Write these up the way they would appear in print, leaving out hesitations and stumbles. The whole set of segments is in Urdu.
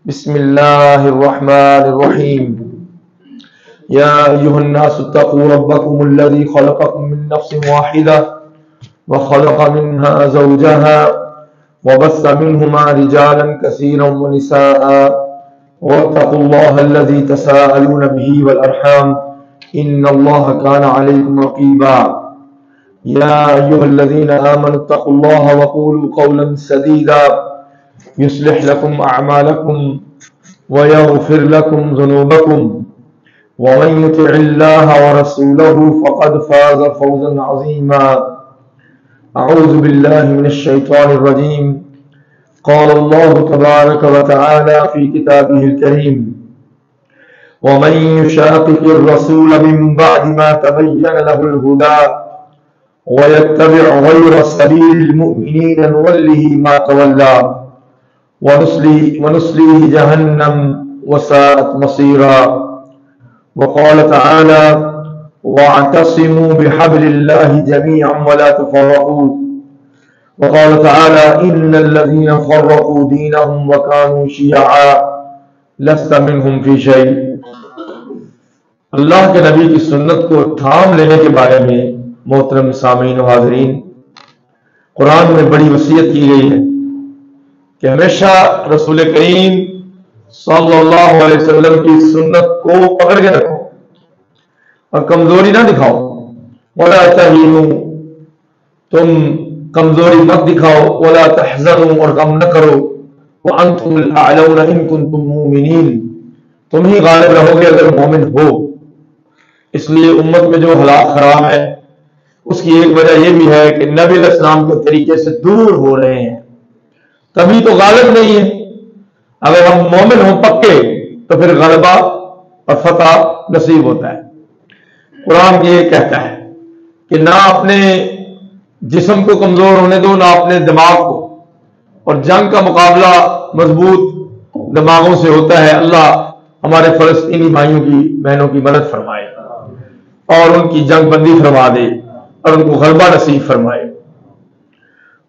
بسم الله الرحمن الرحيم. يا أيها الناس اتقوا ربكم الذي خلقكم من نفس واحدة وخلق منها زوجها وبث منهما رجالا كثيرا ونساء واتقوا الله الذي تساءلون به والأرحام إن الله كان عليكم رقيبا. يا أيها الذين آمنوا اتقوا الله وقولوا قولا سديدا يصلح لكم أعمالكم ويغفر لكم ذنوبكم ومن يطع الله ورسوله فقد فاز فوزا عظيما. أعوذ بالله من الشيطان الرجيم. قال الله تبارك وتعالى في كتابه الكريم: ومن يشاقق الرسول من بعد ما تبين له الهدى ويتبع غير سبيل المؤمنين نوله ما تولى ونصليه جهنم وساءت مصيرا. وقال تعالى: واعتصموا بحبل الله جميعا ولا تفرقوا. وقال تعالى: إن الذين فرقوا دينهم وكانوا شيعا لست منهم في شيء. اللہ کے نبی کی سنت کو تھام لینے کے بارے میں محترم سامعین و حاضرین، قرآن میں بڑی وصیت کی گئی ہے کہ ہمیشہ رسول کریم صلی اللہ علیہ وسلم کی سنت کو پکڑ کے رکھو اور کمزوری نہ دکھاؤ. ولا تہینوا، تم کمزوری مت دکھاؤ. ولا تحزنوا، اور غم نہ کرو. وانتم الاعلون ان کنتم مؤمنین، تم ہی غالب رہو گے اگر مومن ہو. اس لیے امت میں جو حالات خراب ہے اس کی ایک وجہ یہ بھی ہے کہ نبی علیہ السلام کے طریقے سے دور ہو رہے ہیں، تبھی تو غالب نہیں ہے. اگر ہم مومن ہوں پکے تو پھر غلبہ اور فتح نصیب ہوتا ہے. قرآن یہ کہتا ہے کہ نہ اپنے جسم کو کمزور ہونے دو، نہ اپنے دماغ کو، اور جنگ کا مقابلہ مضبوط دماغوں سے ہوتا ہے. اللہ ہمارے فلسطینی بھائیوں کی بہنوں کی مدد فرمائے اور ان کی جنگ بندی فرما دے اور ان کو غلبہ نصیب فرمائے.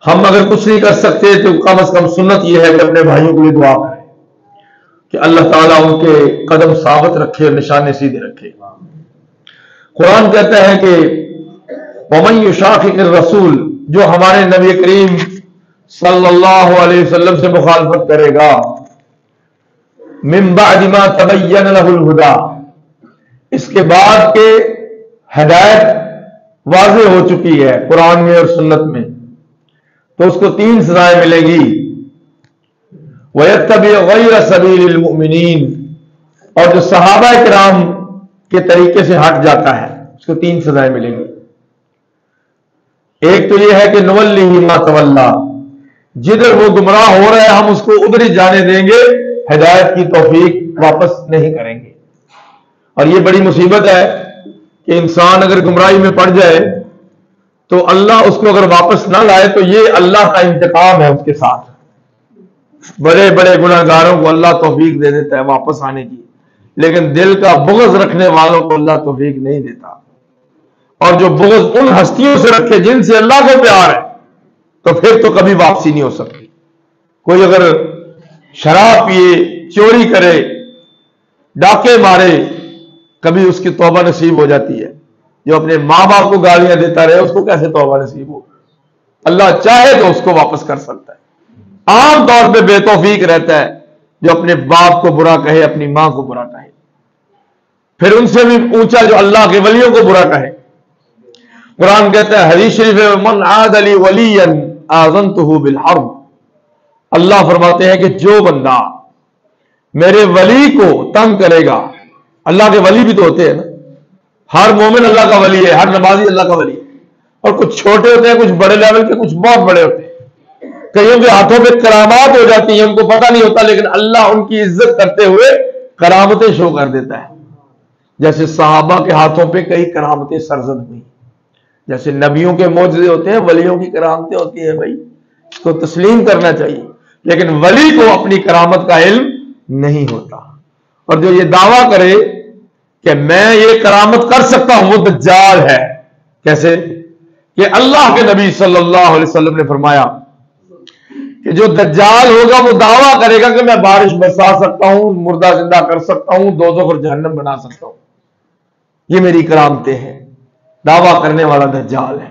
ہم اگر کچھ نہیں کر سکتے تو کم از کم سنت یہ ہے کہ اپنے بھائیوں کے لیے دعا کریں کہ اللہ تعالیٰ ان کے قدم ثابت رکھے اور نشانے سیدھے رکھے. قرآن کہتا ہے کہ ومن یشاقق الرسول، جو ہمارے نبی کریم صلی اللہ علیہ وسلم سے مخالفت کرے گا، من بعد ما تبین له الہدی، اس کے بعد کہ ہدایت واضح ہو چکی ہے قرآن میں اور سنت میں، تو اس کو 3 سزائیں ملیں گی. وَيَتَّبِعْ غَيْرَ سَبِيلِ الْمُؤْمِنِينَ، اور جو صحابہ کرام کے طریقے سے ہٹ جاتا ہے اس کو 3 سزائیں ملیں گی. ایک تو یہ ہے کہ نُوَلِّهِ مَا تَوَلَّى، جدھر وہ گمراہ ہو رہا ہے ہم اس کو ادھر ہی جانے دیں گے، ہدایت کی توفیق واپس نہیں کریں گے. اور یہ بڑی مصیبت ہے کہ انسان اگر گمراہی میں پڑ جائے تو اللہ اس کو اگر واپس نہ لائے تو یہ اللہ کا انتقام ہے اس کے ساتھ. بڑے بڑے گناہ گاروں کو اللہ توفیق دے دیتا ہے واپس آنے کی، لیکن دل کا بغض رکھنے والوں کو اللہ توفیق نہیں دیتا. اور جو بغض ان ہستیوں سے رکھے جن سے اللہ کو پیار ہے تو پھر تو کبھی واپسی نہیں ہو سکتی. کوئی اگر شراب پیے، چوری کرے، ڈاکے مارے، کبھی اس کی توبہ نصیب ہو جاتی ہے. جو اپنے ماں باپ کو گالیاں دیتا رہے اس کو کیسے توبہ نصیب ہو؟ اللہ چاہے تو اس کو واپس کر سکتا ہے. عام طور پہ بے توفیق رہتا ہے جو اپنے باپ کو برا کہے، اپنی ماں کو برا کہے، پھر ان سے بھی اونچا جو اللہ کے ولیوں کو برا کہے. قرآن کہتا ہے حدیث شریف ہے من عاد لی ولیا آذنتہ بالحرب، اللہ فرماتے ہیں کہ جو بندہ میرے ولی کو تنگ کرے گا، اللہ کے ولی بھی تو ہوتے ہیں نا، ہر مومن اللہ کا ولی ہے، ہر نمازی اللہ کا ولی ہے، اور کچھ چھوٹے ہوتے ہیں، کچھ بڑے لیول کے، کچھ بہت بڑے ہوتے ہیں. کئیوں کے ہاتھوں پہ کرامات ہو جاتی ہیں، ان کو پتہ نہیں ہوتا، لیکن اللہ ان کی عزت کرتے ہوئے کرامتیں شو کر دیتا ہے. جیسے صحابہ کے ہاتھوں پہ کئی کرامتیں سرزد ہوئی، جیسے نبیوں کے معجزے ہوتے ہیں، ولیوں کی کرامتیں ہوتی ہیں. بھائی اس کو تسلیم کرنا چاہیے، لیکن ولی کو اپنی کرامت کا علم نہیں ہوتا. اور جو یہ دعویٰ کرے کہ میں یہ کرامت کر سکتا ہوں وہ دجال ہے. کیسے کہ اللہ کے نبی صلی اللہ علیہ وسلم نے فرمایا کہ جو دجال ہوگا وہ دعویٰ کرے گا کہ میں بارش برسا سکتا ہوں، مردہ زندہ کر سکتا ہوں، دوزخ اور جہنم بنا سکتا ہوں، یہ میری کرامتیں ہیں. دعویٰ کرنے والا دجال ہے.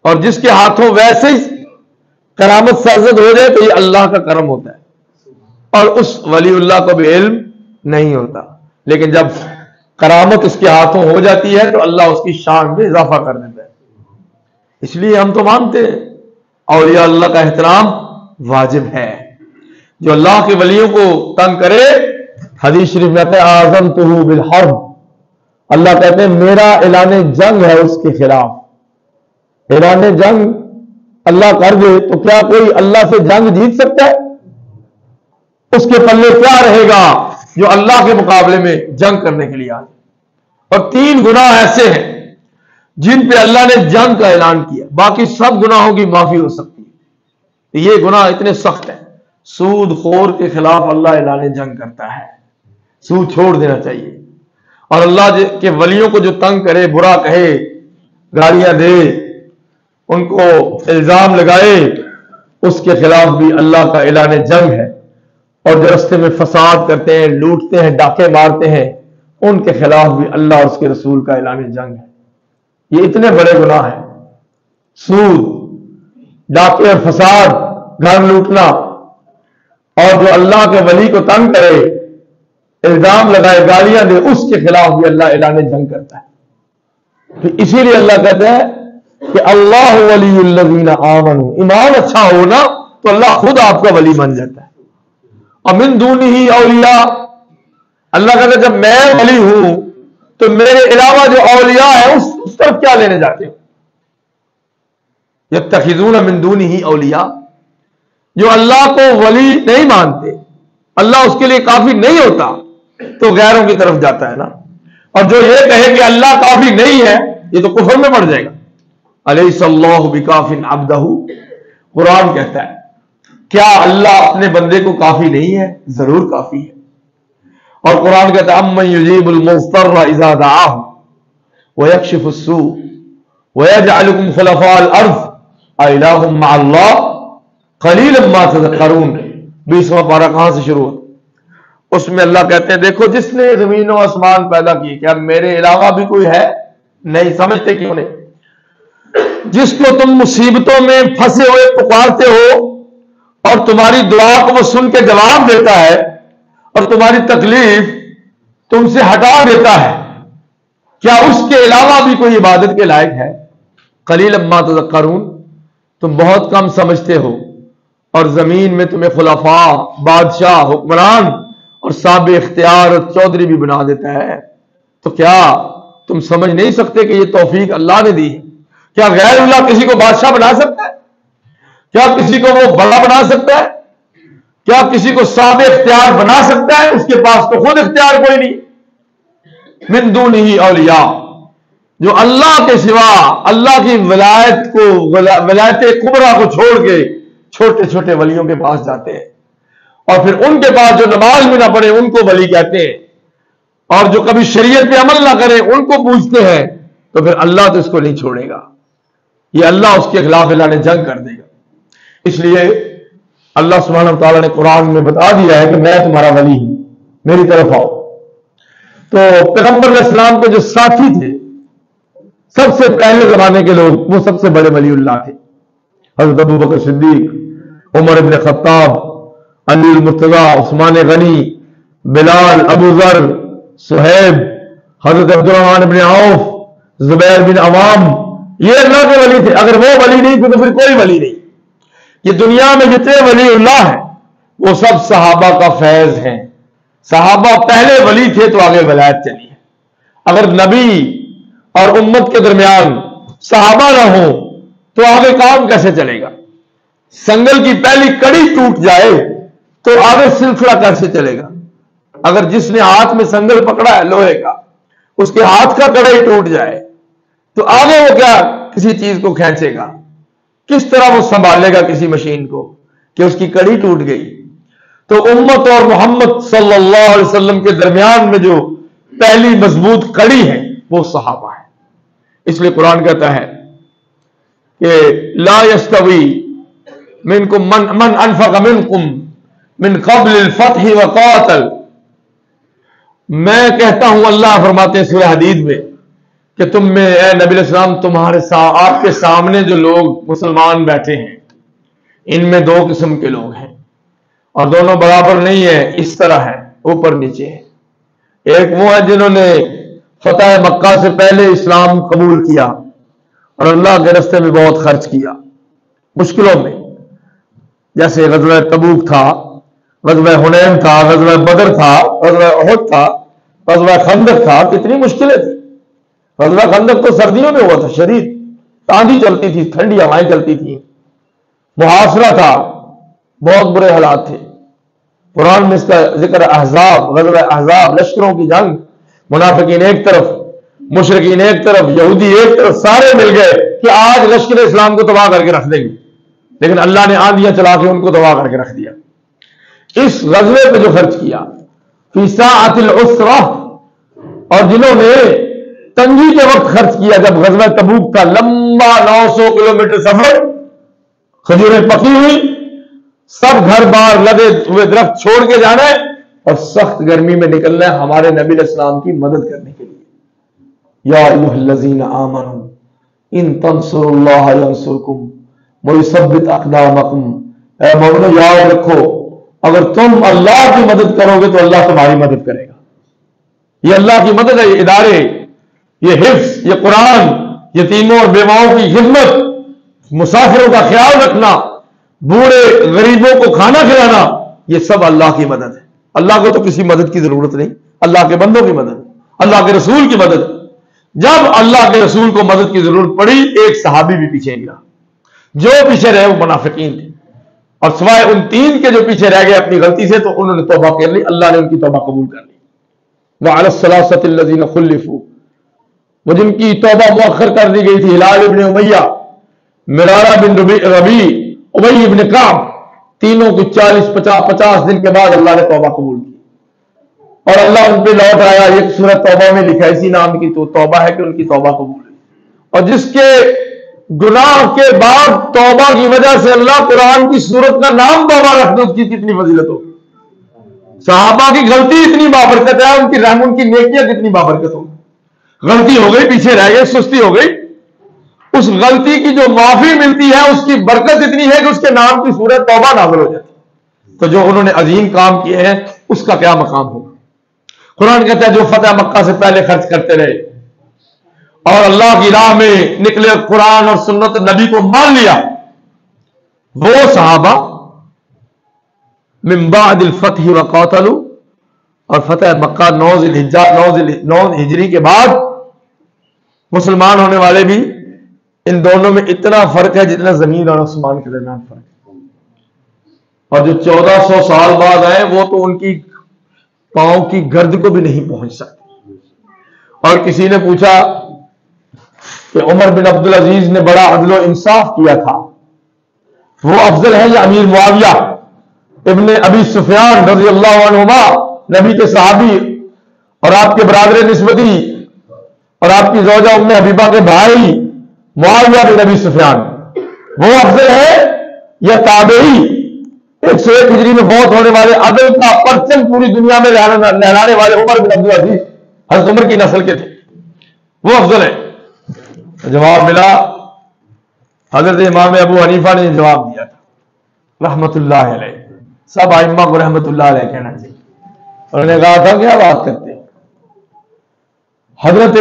اور جس کے ہاتھوں ویسے ہی کرامت سرزد ہو جائے تو یہ اللہ کا کرم ہوتا ہے، اور اس ولی اللہ کو بھی علم نہیں ہوتا. لیکن جب کرامت اس کے ہاتھوں ہو جاتی ہے تو اللہ اس کی شان میں اضافہ کر دیتا ہے. اس لیے ہم تو مانتے ہیں اولیاء اللہ کا احترام واجب ہے. جو اللہ کے ولیوں کو تنگ کرے، حدیث شریف میں کہتے ہیں اعظمتہ بالحرب، اللہ کہتے ہیں میرا اعلان جنگ ہے اس کے خلاف. اعلان جنگ اللہ کر دے تو کیا کوئی اللہ سے جنگ جیت سکتا ہے؟ اس کے پلے کیا رہے گا جو اللہ کے مقابلے میں جنگ کرنے کے لیے آئے؟ اور 3 گناہ ایسے ہیں جن پہ اللہ نے جنگ کا اعلان کیا، باقی سب گناہوں کی معافی ہو سکتی ہے. یہ گناہ اتنے سخت ہیں. سود خور کے خلاف اللہ اعلان جنگ کرتا ہے، سود چھوڑ دینا چاہیے. اور اللہ کے ولیوں کو جو تنگ کرے، برا کہے، گالیاں دے، ان کو الزام لگائے، اس کے خلاف بھی اللہ کا اعلان جنگ ہے. اور جو رستے میں فساد کرتے ہیں، لوٹتے ہیں، ڈاکے مارتے ہیں، ان کے خلاف بھی اللہ اور اس کے رسول کا اعلان جنگ ہے. یہ اتنے بڑے گناہ ہیں، سود، ڈاکے اور فساد، گھر لوٹنا. اور جو اللہ کے ولی کو تنگ کرے، الزام لگائے، گالیاں دے، اس کے خلاف بھی اللہ اعلان جنگ کرتا ہے. تو اسی لیے اللہ کہتا ہے کہ اللہ ولی الذین آمنوا، ایمان اچھا ہونا تو اللہ خود آپ کا ولی بن جاتا ہے. اور من دونہ اولیاء، اللہ کہتا ہے جب میں ولی ہوں تو میرے علاوہ جو اولیاء ہیں اس طرف کیا لینے جاتے ہیں؟ یتخذون من دونہ اولیاء، جو اللہ کو ولی نہیں مانتے، اللہ اس کے لیے کافی نہیں ہوتا، تو غیروں کی طرف جاتا ہے نا. اور جو یہ کہے کہ اللہ کافی نہیں ہے، یہ تو کفر میں پڑ جائے گا. الیس اللہ بکاف عبدہ، قرآن کہتا ہے کیا اللہ اپنے بندے کو کافی نہیں ہے؟ ضرور کافی ہے. اور قرآن کہتا ہے امن یجیب المضطر اذا دعاہ ویکشف السوء ویجعلکم خلفاء الارض الہ مع اللہ قلیلا ما تذکرون. 20واں پارہ کہاں سے شروع ہوتا؟ اس میں اللہ کہتے ہیں دیکھو جس نے زمین و آسمان پیدا کیے، کیا میرے علاوہ بھی کوئی ہے؟ نہیں. سمجھتے کیوں نہیں؟ جس کو تم مصیبتوں میں پھنسے ہوئے پکارتے ہو اور تمہاری دعا کو وہ سن کے جواب دیتا ہے اور تمہاری تکلیف تم سے ہٹا دیتا ہے، کیا اس کے علاوہ بھی کوئی عبادت کے لائق ہے؟ قلیلا ما تذکرون، تم بہت کم سمجھتے ہو. اور زمین میں تمہیں خلفاء، بادشاہ، حکمران اور صاحب اختیار اور چودھری بھی بنا دیتا ہے. تو کیا تم سمجھ نہیں سکتے کہ یہ توفیق اللہ نے دی ہے؟ کیا غیر اللہ کسی کو بادشاہ بنا سکتا ہے؟ کیا کسی کو وہ بڑا بنا سکتا ہے؟ کیا کسی کو صاحب اختیار بنا سکتا ہے؟ اس کے پاس تو خود اختیار کوئی نہیں. من دونہ اولیاء، جو اللہ کے سوا اللہ کی ولایت کو، ولایت کبریٰ کو چھوڑ کے چھوٹے چھوٹے ولیوں کے پاس جاتے ہیں، اور پھر ان کے پاس جو نماز بھی نہ پڑھے ان کو ولی کہتے ہیں، اور جو کبھی شریعت پہ عمل نہ کرے ان کو پوچھتے ہیں، تو پھر اللہ تو اس کو نہیں چھوڑے گا. یہ اللہ اس کے خلاف اعلان جنگ کر دے گا. اس لیے اللہ سبحانہ وتعالیٰ نے قرآن میں بتا دیا ہے کہ میں تمہارا ولی ہوں، میری طرف آؤ. تو پیغمبر علیہ السلام کے جو ساتھی تھے، سب سے پہلے زمانے کے لوگ، وہ سب سے بڑے ولی اللہ تھے. حضرت ابو بکر صدیق، عمر ابن خطاب، علی المرتضیٰ، عثمان غنی، بلال، ابو ذر، صہیب، حضرت عبد الرحمن بن عوف، زبیر بن عوام، یہ اللہ کے ولی تھے. اگر وہ ولی نہیں تھے تو پھر کوئی ولی نہیں. یہ دنیا میں جتنے ولی اللہ ہیں وہ سب صحابہ کا فیض ہیں. صحابہ پہلے ولی تھے تو آگے ولایت چلی ہے. اگر نبی اور امت کے درمیان صحابہ نہ ہوں تو آگے کام کیسے چلے گا؟ سنگل کی پہلی کڑی ٹوٹ جائے تو آگے سلسلہ کیسے چلے گا؟ اگر جس نے ہاتھ میں سنگل پکڑا ہے لوہے کا، اس کے ہاتھ کا کڑا ہی ٹوٹ جائے تو آگے وہ کیا کسی چیز کو کھینچے گا؟ کس طرح وہ سنبھالے گا کسی مشین کو کہ اس کی کڑی ٹوٹ گئی؟ تو امت اور محمد صلی اللہ علیہ وسلم کے درمیان میں جو پہلی مضبوط کڑی ہے وہ صحابہ ہے. اس لیے قرآن کہتا ہے کہ لا یستوی منکم من انفق منکم من قبل الفتح وقاتل. میں کہتا ہوں، اللہ فرماتے ہیں سورہ حدید میں، کہ تم میں اے نبی علیہ السلام تمہارے آپ کے سامنے جو لوگ مسلمان بیٹھے ہیں ان میں دو قسم کے لوگ ہیں، اور دونوں برابر نہیں ہے، اس طرح ہے، اوپر نیچے ہے. ایک وہ ہے جنہوں نے فتح مکہ سے پہلے اسلام قبول کیا اور اللہ کے راستے میں بہت خرچ کیا مشکلوں میں، جیسے غزوہ تبوک تھا، غزوہ حنین تھا، غزوہ بدر تھا، غزوہ احد تھا، غزوہ خندق تھا. کتنی مشکلیں تھیں. غزوہ خندق تو سردیوں میں ہوا تھا، شدید آندھی چلتی تھی، ٹھنڈی ہوائیں چلتی تھیں، محاصرہ تھا، بہت برے حالات تھے. قرآن میں اس کا ذکر احزاب، غزوہ احزاب، لشکروں کی جنگ، منافقین ایک طرف، مشرکین ایک طرف، یہودی ایک طرف، سارے مل گئے کہ آج لشکر اسلام کو تباہ کر کے رکھ دیں گے، لیکن اللہ نے آندیاں چلا کے ان کو تباہ کر کے رکھ دیا. اس غزوے پہ جو خرچ کیا فی ساعۃ العسرہ، اور جنہوں نے تنگی کے وقت خرچ کیا، جب غزوہ تبوک کا لمبا 900 کلومیٹر سفر، کھجوریں پکی ہوئی، سب گھر بار لگے ہوئے درخت چھوڑ کے جانا ہے اور سخت گرمی میں نکلنا ہے ہمارے نبی علیہ السلام کی مدد کرنے کے لیے. یا ایھا الذین آمنوا ان تنصروا اللہ ینصرکم ویثبت اقدامکم. اے مومنو یاد رکھو، اگر تم اللہ کی مدد کرو گے تو اللہ تمہاری مدد کرے گا. یہ اللہ کی مدد ہے، یہ ادارے، یہ حفظ، یہ قرآن، یتیموں اور بیواؤں کی خدمت، مسافروں کا خیال رکھنا، بوڑھے غریبوں کو کھانا کھلانا، یہ سب اللہ کی مدد ہے. اللہ کو تو کسی مدد کی ضرورت نہیں، اللہ کے بندوں کی مدد، اللہ کے رسول کی مدد. جب اللہ کے رسول کو مدد کی ضرورت پڑی، ایک صحابی بھی پیچھے گیا. جو پیچھے رہے وہ منافقین تھے، اور سوائے ان 3 کے جو پیچھے رہ گئے اپنی غلطی سے، تو انہوں نے توبہ کر لی، اللہ نے ان کی توبہ قبول کر لی. وعلی الثلاثۃ الذین خلفوا، وہ جن کی توبہ مؤخر کر دی گئی تھی، ہلال ابن امیہ، مرارہ بن ربیع، ابی ابن کعب، تینوں کو 40-50 دن کے بعد اللہ نے توبہ قبول کی اور اللہ ان پہ لوٹ آیا. ایک سورۃ توبہ میں لکھا ہے، اسی نام کی تو توبہ ہے کہ ان کی توبہ قبول ہوئی. اور جس کے گناہ کے بعد توبہ کی وجہ سے اللہ قرآن کی سورت کا نام توبہ رکھ دے، اس کی کتنی فضیلت ہوگی. صحابہ کی غلطی اتنی بابرکت ہے، ان کی رحم، ان کی نیکیاں کتنی بابرکت ہوگی. غلطی ہو گئی، پیچھے رہ گئے، سستی ہو گئی، اس غلطی کی جو معافی ملتی ہے اس کی برکت اتنی ہے کہ اس کے نام کی سورت توبہ نازل ہو جاتی. تو جو انہوں نے عظیم کام کیے ہیں اس کا کیا مقام ہوگا. قرآن کہتا ہے جو فتح مکہ سے پہلے خرچ کرتے رہے اور اللہ کی راہ میں نکلے، قرآن اور سنت نبی کو مان لیا، وہ صحابہ من بعد الفتح وقاتلوا، اور فتح مکہ 9 ہجری کے بعد مسلمان ہونے والے بھی، ان دونوں میں اتنا فرق ہے جتنا زمین اور آسمان کے درمیان فرق ہے. اور جو 1400 سال بعد آئے وہ تو ان کی پاؤں کی گرد کو بھی نہیں پہنچ سکتے. اور کسی نے پوچھا کہ عمر بن عبدالعزیز نے بڑا عدل و انصاف کیا تھا، وہ افضل ہے یا امیر معاویہ ابن ابی سفیان رضی اللہ عنہما، نبی کے صحابی اور آپ کے برادر نسبتی اور آپ کی زوجہ ام حبیبہ کے بھائی معاویہ بن ابی سفیان، وہ افضل ہے یا تابعی 101 ہجری میں فوت ہونے والے عدل کا پرچم پوری دنیا میں لہرانے والے عمر بن عبدالعزیز، حضرت عمر کی نسل کے تھے، وہ افضل ہے؟ جواب ملا، حضرت امام ابو حنیفہ نے جواب دیا تھا رحمت اللہ علیہ. سب ائمہ کو رحمت اللہ علیہ کہنا چاہیے. انہوں نے کہا تھا کیا بات کرتے ہیں، حضرت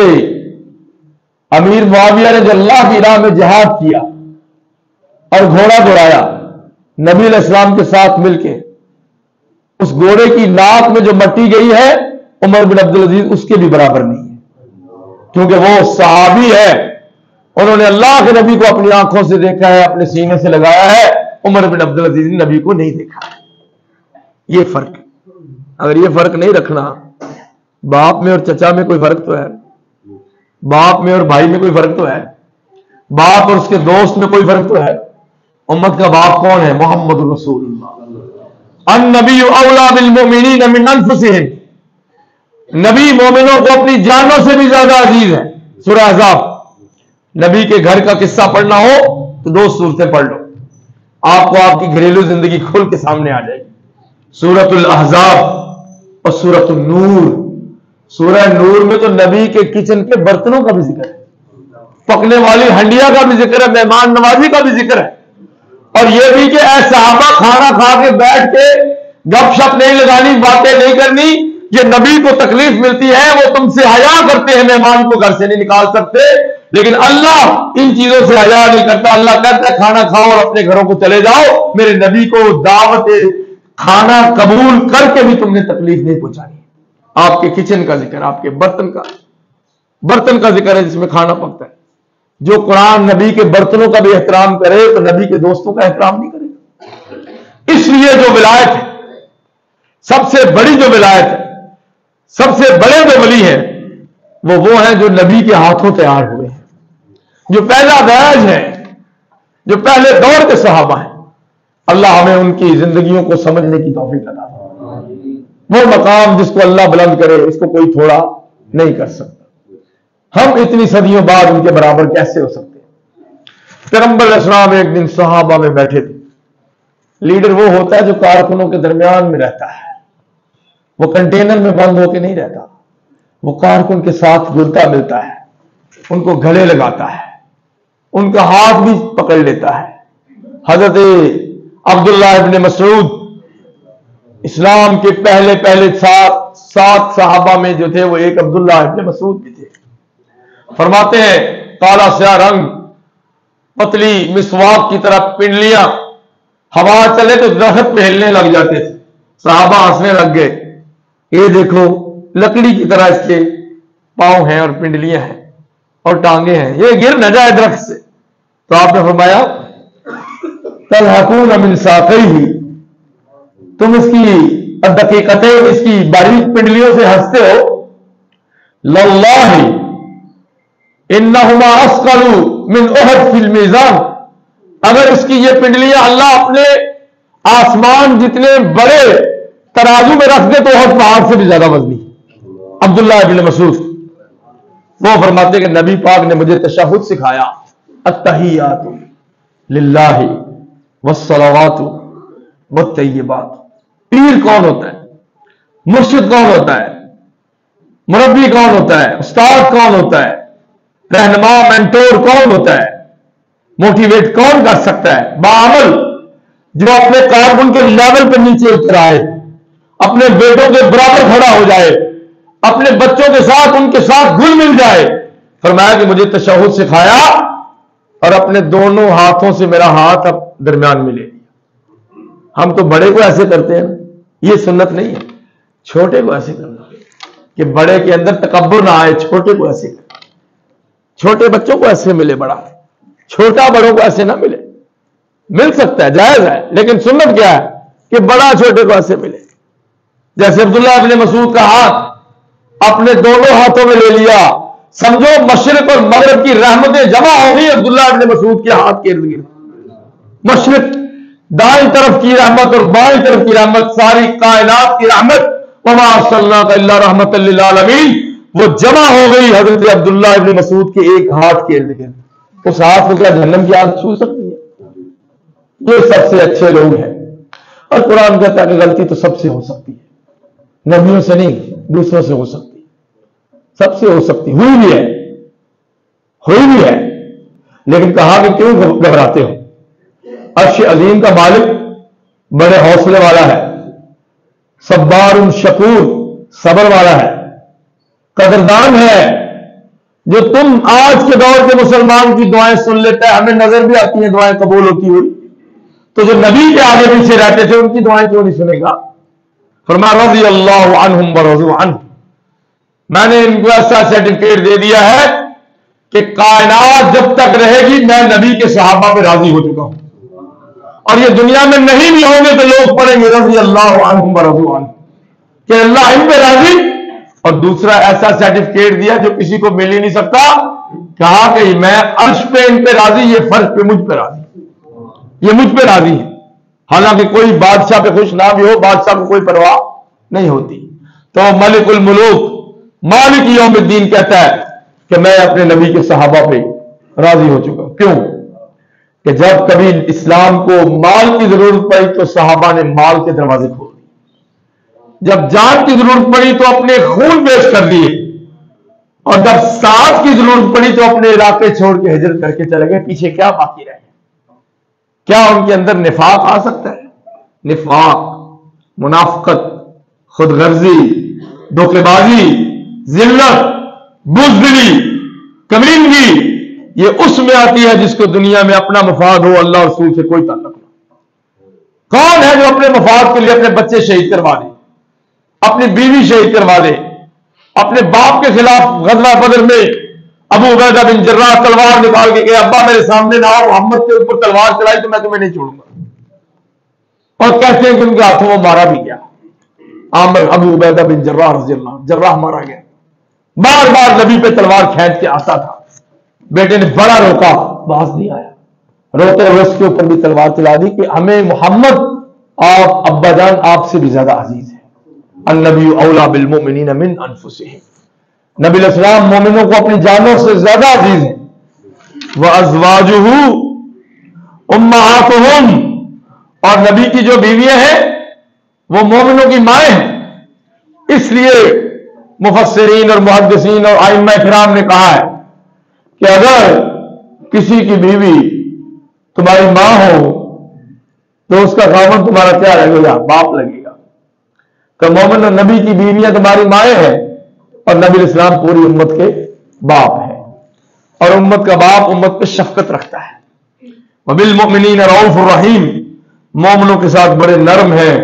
امیر معاویہ نے جو اللہ کی راہ میں جہاد کیا اور گھوڑا دوڑایا نبی علیہ السلام کے ساتھ مل کے، اس گھوڑے کی ناک میں جو مٹی گئی ہے عمر بن عبدالعزیز اس کے بھی برابر نہیں ہے، کیونکہ وہ صحابی ہے، انہوں نے اللہ کے نبی کو اپنی آنکھوں سے دیکھا ہے، اپنے سینے سے لگایا ہے. عمر بن عبدالعزیز نے نبی کو نہیں دیکھا. یہ فرق، اگر یہ فرق نہیں رکھنا، باپ میں اور چچا میں کوئی فرق تو ہے، باپ میں اور بھائی میں کوئی فرق تو ہے، باپ اور اس کے دوست میں کوئی فرق تو ہے. امت کا باپ کون ہے؟ محمد رسول اللہ. النبی اولا بالمؤمنین من انفسہم، نبی مومنوں کو اپنی جانوں سے بھی زیادہ عزیز ہے. سورہ احزاب. نبی کے گھر کا قصہ پڑھنا ہو تو 2 سورتیں پڑھ لو. آپ کو آپ کی گھریلو زندگی کھول کے سامنے آ جائے گی. سورۃ الاحزاب اور سورۃ النور. سورہ نور میں تو نبی کے کچن کے برتنوں کا بھی ذکر ہے, پکنے والی ہنڈیا کا بھی ذکر ہے, مہمان نوازی کا بھی ذکر ہے, اور یہ بھی کہ اے صحابہ کھانا کھا کے بیٹھ کے گپ شپ نہیں لگانی, باتیں نہیں کرنی. یہ نبی کو تکلیف ملتی ہے, وہ تم سے حیا کرتے ہیں, مہمان کو گھر سے نہیں نکال سکتے, لیکن اللہ ان چیزوں سے حیا نہیں کرتا. اللہ کہتا ہے کھانا کھاؤ اور اپنے گھروں کو چلے جاؤ, میرے نبی کو دعوت کھانا قبول کر کے بھی تم نے تکلیف نہیں پہنچانی. آپ کے کچن کا ذکر, آپ کے برتن کا ذکر ہے جس میں کھانا پکتا ہے. جو قرآن نبی کے برتنوں کا بھی احترام کرے تو نبی کے دوستوں کا احترام نہیں کرے. اس لیے جو ولایت ہے, سب سے بڑی جو ولایت ہے, سب سے بڑے جو ولی ہیں وہ ہیں جو نبی کے ہاتھوں تیار ہوئے ہیں, جو پہلا بیج ہے, جو پہلے دور کے صحابہ ہیں. اللہ ہمیں ان کی زندگیوں کو سمجھنے کی توفیق عطا فرمائے. وہ مقام جس کو اللہ بلند کرے اس کو کوئی تھوڑا نہیں کر سکتا. ہم اتنی صدیوں بعد ان کے برابر کیسے ہو سکتے ہیں؟ پیغمبر علیہ السلام ایک دن صحابہ میں بیٹھے تھے. لیڈر وہ ہوتا ہے جو کارکنوں کے درمیان میں رہتا ہے, وہ کنٹینر میں بند ہو کے نہیں رہتا, وہ کارکن کے ساتھ گلتا ملتا ہے, ان کو گلے لگاتا ہے, ان کا ہاتھ بھی پکڑ لیتا ہے. حضرت عبداللہ ابن مسعود اسلام کے پہلے سات صحابہ میں جو تھے وہ ایک عبداللہ ابن مسعود بھی تھے. فرماتے ہیں کالا سیاہ رنگ, پتلی مسواک کی طرح پنڈلیاں, ہوا چلے تو درخت پہ ہلنے لگ جاتے تھے. صحابہ ہنسنے لگ گئے, یہ دیکھو لکڑی کی طرح اس کے پاؤں ہیں اور پنڈلیاں ہیں اور ٹانگیں ہیں, یہ گر نہ جائے درخت سے. تو آپ نے فرمایا تلحقون من ساقیہ, تم اس کی دقیقتیں, اس کی باریک پنڈلیوں سے ہنستے ہو. للہ انہما اثقل من احد فی المیزان, اگر اس کی یہ پنڈلیاں اللہ اپنے آسمان جتنے بڑے ترازو میں رکھ دے تو احد پہاڑ سے بھی زیادہ وزنی. عبداللہ ابن مسعود وہ فرماتے کہ نبی پاک نے مجھے تشہد سکھایا, التحیات للہ والصلوات والطیبات. پیر کون ہوتا ہے, مرشد کون ہوتا ہے, مربی کون ہوتا ہے, استاد کون ہوتا ہے, رہنما مینٹور کون ہوتا ہے, موٹیویٹ کون کر سکتا ہے؟ باعمل جو اپنے کارکن کے لیول پہ نیچے اتر آئے, اپنے بیٹوں کے برابر کھڑا ہو جائے, اپنے بچوں کے ساتھ ان کے ساتھ گل مل جائے. فرمایا کہ مجھے تشہد سکھایا اور اپنے دونوں ہاتھوں سے میرا ہاتھ اب درمیان میں لے لیا. ہم تو بڑے کو ایسے کرتے ہیں, یہ سنت نہیں ہے. چھوٹے کو ایسے کرنا کہ بڑے کے اندر تکبر نہ آئے, چھوٹے کو ایسے کرنا. چھوٹے بچوں کو ایسے ملے بڑا, چھوٹا بڑوں کو ایسے نہ ملے. مل سکتا ہے, جائز ہے, لیکن سنت کیا ہے کہ بڑا چھوٹے کو ایسے ملے. جیسے عبداللہ ابن مسعود کا ہاتھ اپنے دونوں ہاتھوں میں لے لیا, سمجھو مشرق اور مغرب کی رحمتیں جمع ہو گئی عبداللہ ابن مسعود کے ہاتھ کے ارد گرد. مشرق دائیں طرف کی رحمت اور بائیں طرف کی رحمت, ساری کائنات کی رحمت, وما ارسلناک الا رحمۃ للعالمین, وہ جمع ہو گئی حضرت عبداللہ ابن مسعود کے ایک ہاتھ کے ارد گرد. اس ہاتھ کو کیا جہنم کی آگ چھو سکتی ہے؟ یہ سب سے اچھے لوگ ہیں. اور قرآن کہتا ہے کہ غلطی تو سب سے ہو سکتی ہے, نبیوں سے نہیں, دوسروں سے ہو سکتی, سب سے ہو سکتی, ہوئی بھی ہے. لیکن کہا کہ کیوں گھبراتے ہو؟ عرش عظیم کا مالک بڑے حوصلے والا ہے, صبار شکور, صبر والا ہے, قدردان ہے. جو تم آج کے دور کے مسلمان کی دعائیں سن لیتا ہے, ہمیں نظر بھی آتی ہیں دعائیں قبول ہوتی ہوئی, تو جو نبی کے آگے پیچھے رہتے تھے ان کی دعائیں کیوں نہیں سنے گا؟ فرمایا رضی اللہ عنہم ورضوا عنہ, میں نے ان کو ایسا سرٹیفکیٹ دے دیا ہے کہ کائنات جب تک رہے گی میں نبی کے صحابہ پہ راضی ہو چکا ہوں, اور یہ دنیا میں نہیں بھی ہوں گے تو لوگ پڑھیں گے رضی اللہ عنہم ورضوا عنہ کہ اللہ ان پہ راضی. اور دوسرا ایسا سرٹیفکیٹ دیا جو کسی کو مل ہی نہیں سکتا, کہا کہ میں عرش پہ ان پہ راضی, یہ فرش پہ مجھ پہ راضی, یہ مجھ پہ راضی ہے. حالانکہ کوئی بادشاہ پہ خوش نہ بھی ہو, بادشاہ کو کوئی پرواہ نہیں ہوتی. تو ملک الملوک مالک یوم الدین کہتا ہے کہ میں اپنے نبی کے صحابہ پہ راضی ہو چکا ہوں. کیوں کہ جب کبھی اسلام کو مال کی ضرورت پڑی تو صحابہ نے مال کے دروازے کھول دیے، جب جان کی ضرورت پڑی تو اپنے خون پیش کر دیے، اور جب ساتھ کی ضرورت پڑی تو اپنے علاقے چھوڑ کے ہجرت کر کے چلے گئے۔ پیچھے کیا باقی رہ گیا؟ کیا ان کے اندر نفاق آ سکتا ہے؟ نفاق، منافقت، خود غرضی، دھوکے بازی، ذلت، بزدلی، کمینگی، یہ اس میں آتی ہے جس کو دنیا میں اپنا مفاد ہو، اللہ اور رسول سے کوئی تعلق نہ۔ کون ہے جو اپنے مفاد کے لیے اپنے بچے شہید کروا دے، اپنی بیوی شہید کروا دے؟ اپنے باپ کے خلاف غزوہ بدر میں ابو عبیدہ بن جراح تلوار نکال کے کہ ابا میرے سامنے نہ آؤ، محمد کے اوپر تلوار چلائی تو میں تمہیں نہیں چھوڑوں گا، اور کہتے ہیں کہ ان کے ہاتھوں وہ مارا بھی گیا۔ عامر ابو عبیدہ بن جراح رضی اللہ عنہ، جراح مارا گیا، بار بار نبی پہ تلوار کھینچ کے آتا تھا، بیٹے نے بڑا روکا، باز نہیں آیا، روتے ہوئے اس کے اوپر بھی تلوار چلا دی کہ ہمیں محمد، آپ ابا جان آپ سے بھی زیادہ عزیز ہے، النبی اولا بالمؤمنین من انفسہم، نبی علیہ السلام مومنوں کو اپنی جانوں سے زیادہ عزیز ہیں۔ وازواجہ امہاتہم، اور نبی کی جو بیویاں ہیں وہ مومنوں کی مائیں ہیں۔ اس لیے مفسرین اور محدثین اور ائمہ کرام نے کہا ہے کہ اگر کسی کی بیوی تمہاری ماں ہو تو اس کا خاوند تمہارا کیا لگے گا؟ باپ لگے گا۔ کہ مومن اور نبی کی بیویاں تمہاری مائیں ہیں، اور نبی علیہ السلام پوری امت کے باپ ہیں، اور امت کا باپ امت پہ شفقت رکھتا ہے۔ وبالمؤمنین رؤوف الرحیم، مومنوں کے ساتھ بڑے نرم ہیں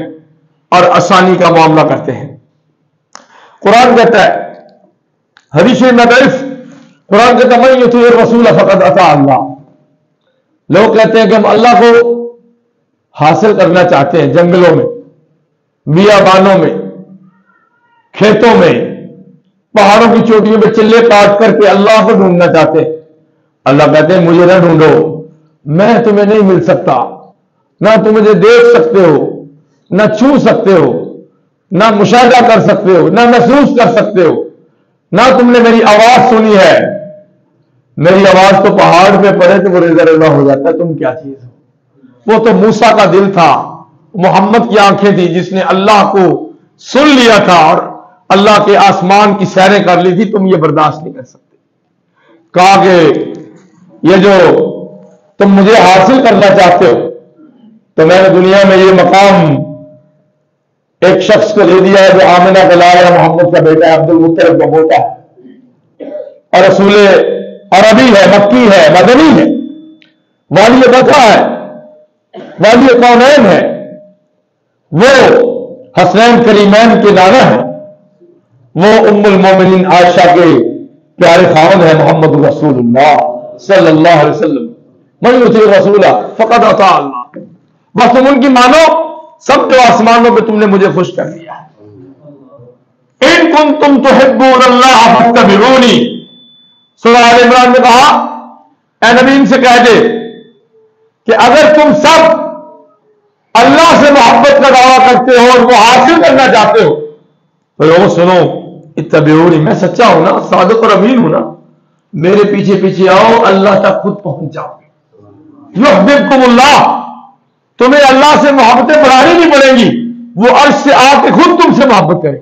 اور آسانی کا معاملہ کرتے ہیں۔ قرآن کہتا ہے، حدیث میں ضعیف، قرآن کہتا ہے من یطیع الرسول فقد اطاع اللہ۔ لوگ کہتے ہیں کہ ہم اللہ کو حاصل کرنا چاہتے ہیں، جنگلوں میں، بیابانوں میں، کھیتوں میں، پہاڑوں کی چوٹیوں پہ چلے کاٹ کر کے اللہ کو ڈھونڈنا چاہتے ہیں۔ اللہ کہتے ہیں مجھے نہ ڈھونڈو، میں تمہیں نہیں مل سکتا، نہ تم مجھے دیکھ سکتے ہو، نہ چھو سکتے ہو، نہ مشاہدہ کر سکتے ہو، نہ محسوس کر سکتے ہو، نہ تم نے میری آواز سنی ہے۔ میری آواز تو پہاڑ پہ پڑے تو وہ ریزہ ریزہ ہو جاتا ہے، تم کیا چیز ہو؟ وہ تو موسیٰ کا دل تھا، محمد کی آنکھیں تھی، جس نے اللہ کو سن لیا تھا اور اللہ کے آسمان کی سیریں کر لی تھی، تم یہ برداشت نہیں کر سکتے۔ کہا کہ یہ جو تم مجھے حاصل کرنا چاہتے ہو تو میں نے دنیا میں یہ مقام ایک شخص کو دے دیا ہے جو آمنہ کا لالا محمد کا بیٹا ہے، عبد المطلب کا بیٹا ہے، اور رسول عربی ہے، مکی ہے، مدنی ہے، والی بکا ہے، والی کونین ہے، وہ حسنین کریمین کے نانا ہے، وہ ام المومنین عائشہ کے پیارے خاوند ہے محمد رسول اللہ صلی اللہ علیہ وسلم۔ من یطیع الرسول فقد اطاع اللہ، بس تم ان کی مانو، سب جو آسمانوں پہ تم نے مجھے خوش کر دیا ہے۔ ان کنتم تحبون اللہ فاتبعونی، سورہ آل عمران میں کہا اے نبی ان سے کہہ دے کہ اگر تم سب اللہ سے محبت کا دعویٰ کرتے ہو اور وہ حاصل کرنا چاہتے ہو تو لوگوں سنو، اتبعونی، میں سچا ہوں نا، صادق اور امین ہوں نا، میرے پیچھے پیچھے آؤ، اللہ تک خود پہنچ جاؤ گے۔ یحببکم اللہ، تمہیں اللہ سے محبتیں بڑھانی نہیں پڑیں گی، وہ عرش سے آ کے خود تم سے محبت کرے۔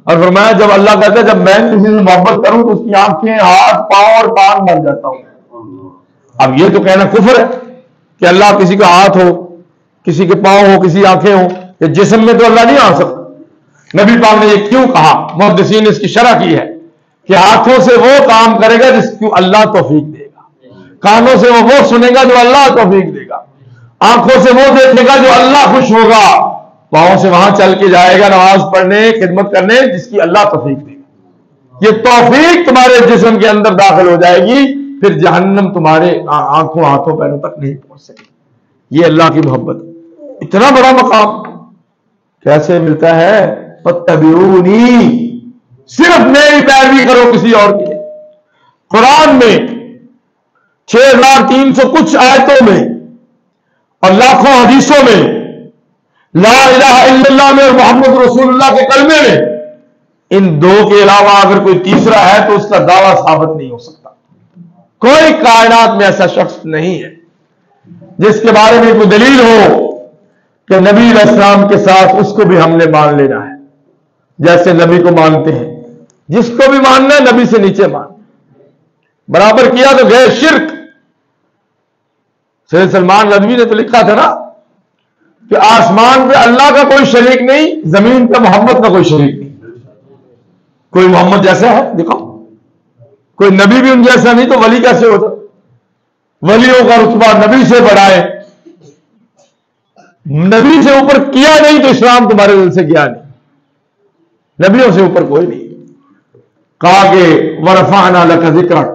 اور فرمایا جب اللہ کہتا ہے جب میں کسی سے محبت کروں تو اس کی آنکھیں، ہاتھ، پاؤں اور کان بن جاتا ہوں۔ اب یہ تو کہنا کفر ہے کہ اللہ کسی کا ہاتھ ہو، کسی کے پاؤں ہو، کسی آنکھیں ہو، کہ جسم میں تو اللہ نہیں آ سکتا۔ نبی پاک نے یہ کیوں کہا؟ محدثین نے اس کی شرح کی ہے کہ ہاتھوں سے وہ کام کرے گا جس کو اللہ توفیق دے گا، کانوں سے وہ سنے گا جو اللہ توفیق دے گا، آنکھوں سے وہ دیکھے گا جو اللہ خوش ہوگا، پاؤں سے وہاں چل کے جائے گا نماز پڑھنے، خدمت کرنے جس کی اللہ توفیق دے گا۔ یہ توفیق تمہارے جسم کے اندر داخل ہو جائے گی، پھر جہنم تمہارے آنکھوں، ہاتھوں، پیروں تک نہیں پہنچ سکے۔ یہ اللہ کی محبت، اتنا بڑا مقام کیسے ملتا ہے؟ فاتبعونی، صرف میری پیروی کرو، کسی اور کی۔ قرآن میں 6300 کچھ آیتوں میں اور لاکھوں حدیثوں میں، لا الہ الا اللہ میں اور محمد رسول اللہ کے کلمے میں، ان دو کے علاوہ اگر کوئی تیسرا ہے تو اس کا دعویٰ ثابت نہیں ہو سکتا۔ کوئی کائنات میں ایسا شخص نہیں ہے جس کے بارے میں کوئی دلیل ہو کہ نبی علیہ السلام کے ساتھ اس کو بھی ہم نے مان لینا ہے جیسے نبی کو مانتے ہیں. جس کو بھی ماننا ہے نبی سے نیچے مان. برابر کیا تو گئے شرک. سید سلمان ندوی نے تو لکھا تھا نا کہ آسمان پہ اللہ کا کوئی شریک نہیں, زمین پہ محمد کا کوئی شریک نہیں. کوئی محمد جیسا ہے دکھاؤ, کوئی نبی بھی ان جیسا نہیں تو ولی کیسے ہوتا؟ ولیوں کا رتبہ نبی سے بڑھائے, نبی سے اوپر کیا نہیں تو اسلام تمہارے دل سے گیا نہیں. نبیوں سے اوپر کوئی نہیں. کہا کہ ورفعنا لک ذکرک,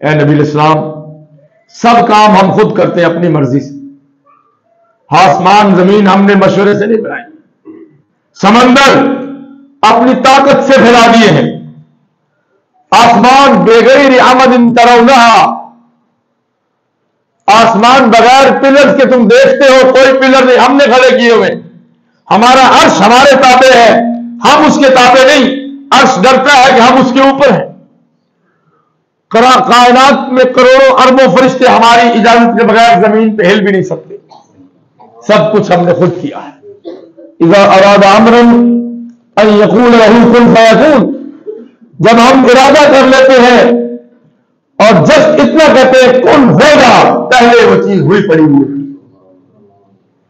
اے نبی الاسلام سب کام ہم خود کرتے ہیں اپنی مرضی سے. آسمان زمین ہم نے مشورے سے نہیں بنائی, سمندر اپنی طاقت سے پھیلا دیے ہیں. آسمان بغیر عمد ترونہا, آسمان بغیر پلر کے تم دیکھتے ہو, کوئی پلر نہیں ہم نے کھڑے کیے ہوئے. ہمارا عرش ہمارے تابع ہے, ہم اس کے تابع نہیں. عرش ڈرتا ہے کہ ہم اس کے اوپر ہیں. کائنات میں کروڑوں اربوں فرشتے ہماری اجازت کے بغیر زمین پہ ہل بھی نہیں سکتے. سب کچھ ہم نے خود کیا ہے. اذا اراد امرا ان یقول له کن فیکون, جب ہم ارادہ کر لیتے ہیں اور جسٹ اتنا کہتے ہیں کن ہوگا, پہلے وہ چیز ہوئی پڑی ہوئی.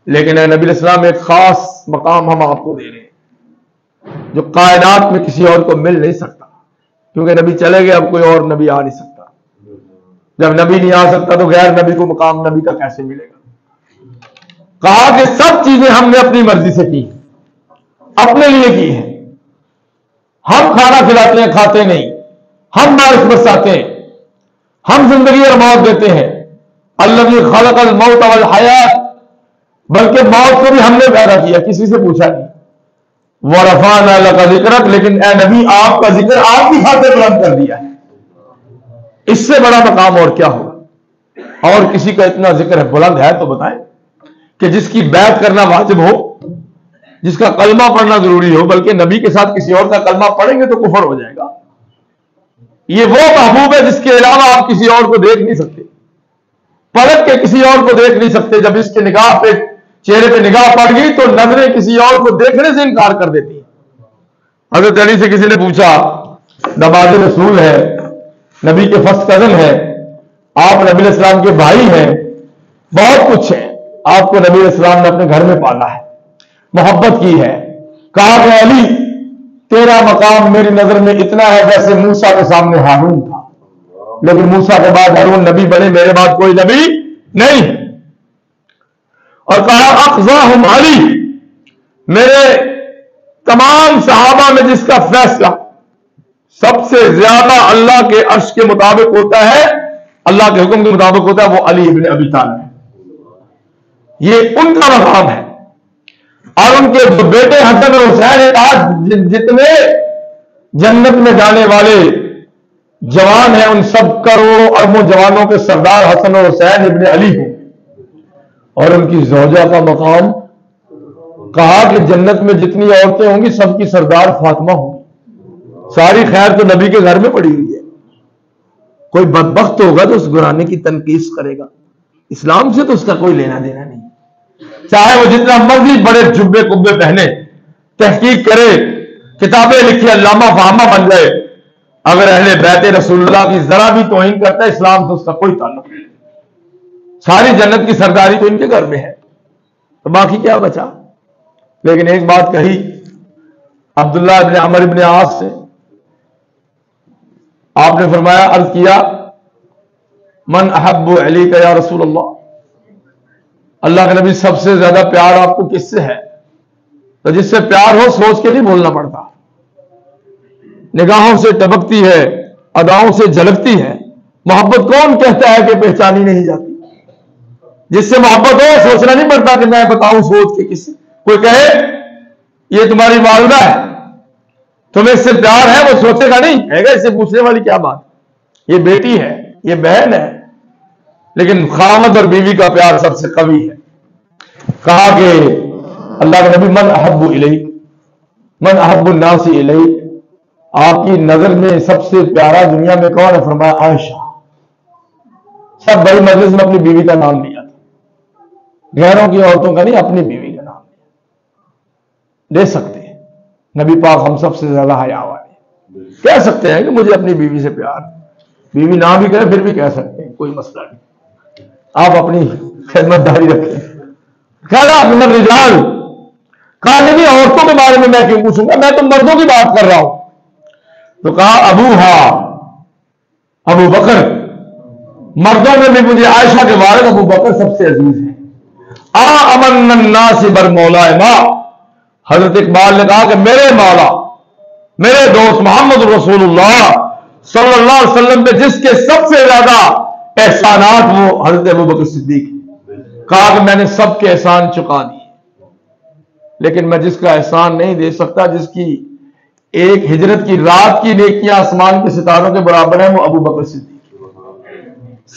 لیکن اے نبی الاسلام ایک خاص مقام ہم آپ کو دے رہے ہیں جو کائنات میں کسی اور کو مل نہیں سکتا, کیونکہ نبی چلے گئے, اب کوئی اور نبی آ نہیں سکتا. جب نبی نہیں آ سکتا تو غیر نبی کو مقام نبی کا کیسے ملے گا؟ کہا کہ سب چیزیں ہم نے اپنی مرضی سے کی, اپنے لیے کی ہیں. ہم کھانا کھلاتے ہیں, کھاتے نہیں. ہم بارش برساتے ہیں, ہم زندگی اور موت دیتے ہیں. الذی خلق الموت والحیات, بلکہ موت کو بھی ہم نے پیدا کیا, کسی سے پوچھا نہیں. ورفعنا لک ذکرک, لیکن اے نبی آپ کا ذکر آپ کی خاطر بلند کر دیا ہے. اس سے بڑا مقام اور کیا ہوگا؟ اور کسی کا اتنا ذکر ہے بلند ہے تو بتائیں کہ جس کی بیعت کرنا واجب ہو, جس کا کلمہ پڑھنا ضروری ہو, بلکہ نبی کے ساتھ کسی اور کا کلمہ پڑھیں گے تو کفر ہو جائے گا. یہ وہ محبوب ہے جس کے علاوہ آپ کسی اور کو دیکھ نہیں سکتے, پلٹ کے کسی اور کو دیکھ نہیں سکتے. جب اس کے نگاہ پہ چہرے پہ نگاہ پڑ گئی تو نظریں کسی اور کو دیکھنے سے انکار کر دیتی ہیں. حضرت علی سے کسی نے پوچھا, داماد رسول ہے, نبی کے فرسٹ کزن ہے, آپ نبی علیہ السلام کے بھائی ہیں, بہت کچھ ہے, آپ کو نبی علیہ السلام نے اپنے گھر میں پالا ہے, محبت کی ہے. کہا کہ علی تیرا مقام میری نظر میں اتنا ہے جیسے موسیٰ کے سامنے ہارون تھا, لیکن موسیٰ کے بعد ہارون نبی بنے, میرے بعد کوئی نبی نہیں. اور کہا اقضاہم علی, میرے تمام صحابہ میں جس کا فیصلہ سب سے زیادہ اللہ کے عرش کے مطابق ہوتا ہے, اللہ کے حکم کے مطابق ہوتا ہے, وہ علی ابن ابی طالب ہے. یہ ان کا مقام ہے. اور ان کے جو بیٹے حسن اور حسین, آج جتنے جنت میں جانے والے جوان ہیں ان سب کروڑوں اربوں جوانوں کے سردار حسن اور حسین ابن علی ہیں. اور ان کی زوجہ کا مقام, کہا کہ جنت میں جتنی عورتیں ہوں گی سب کی سردار فاطمہ ہوگی. ساری خیر تو نبی کے گھر میں پڑی ہوئی ہے. کوئی بدبخت ہوگا تو اس گھرانے کی تنقید کرے گا, اسلام سے تو اس کا کوئی لینا دینا نہیں. چاہے وہ جتنا مرضی بڑے جبے کبے پہنے, تحقیق کرے, کتابیں لکھے, علامہ فہامہ بن جائے, اگر اہل بیت رسول اللہ کی ذرا بھی توہین کرتا ہے اسلام تو اس کا کوئی تعلق نہیں. ساری جنت کی سرداری تو ان کے گھر میں ہے, تو باقی کیا بچا. لیکن ایک بات کہی عبداللہ ابن عمر ابن عاص سے, آپ نے فرمایا, عرض کیا من احب علی کا یا رسول اللہ, اللہ کے نبی سب سے زیادہ پیار آپ کو کس سے ہے؟ تو جس سے پیار ہو سوچ کے نہیں بولنا پڑتا, نگاہوں سے ٹپکتی ہے, اداؤں سے جھلکتی ہے. محبت کون کہتا ہے کہ پہچانی نہیں جاتی؟ جس سے محبت ہو سوچنا نہیں پڑتا کہ میں بتاؤں سوچ کے. کسی کوئی کہے یہ تمہاری والدہ ہے, تمہیں اس سے پیار ہے, وہ سوچے گا نہیں, ہے گا اس سے پوچھنے والی کیا بات, یہ بیٹی ہے, یہ بہن ہے. لیکن خاوند اور بیوی کا پیار سب سے قوی ہے. کہا کہ اللہ کے نبی من احب الیک, من احب الناس الیک, آپ کی نظر میں سب سے پیارا دنیا میں کون ہے؟ فرمایا عائشہ. سب بڑی مجلس میں اپنی بیوی کا نام لیا تھا، غیروں کی عورتوں کا نہیں، اپنی بیوی کا نام لیا۔ لے سکتے ہیں، نبی پاک ہم سب سے زیادہ حیا والے، کہہ سکتے ہیں کہ مجھے اپنی بیوی سے پیار، بیوی نہ بھی کرے پھر بھی کہہ سکتے ہیں، کوئی مسئلہ نہیں، آپ اپنی خدمت داری رکھیں۔ خیر من الرجال، کہا نہیں عورتوں کے بارے میں کیوں پوچھوں گا، میں تو مردوں کی بات کر رہا ہوں۔ تو کہا ابو بکر، مردوں میں بھی مجھے عائشہ کے والد ابو بکر سب سے عزیز ہیں۔ امن الناس بر مولا ما، حضرت اقبال نے کہا کہ میرے مولا، میرے دوست محمد رسول اللہ صلی اللہ علیہ وسلم پہ جس کے سب سے زیادہ احسانات، وہ حضرت ابو بکر صدیق۔ کہا کہ میں نے سب کے احسان چکا دیے، لیکن میں جس کا احسان نہیں دے سکتا، جس کی ایک ہجرت کی رات کی نیکیاں آسمان کے ستاروں کے برابر ہیں، وہ ابو بکر صدیق۔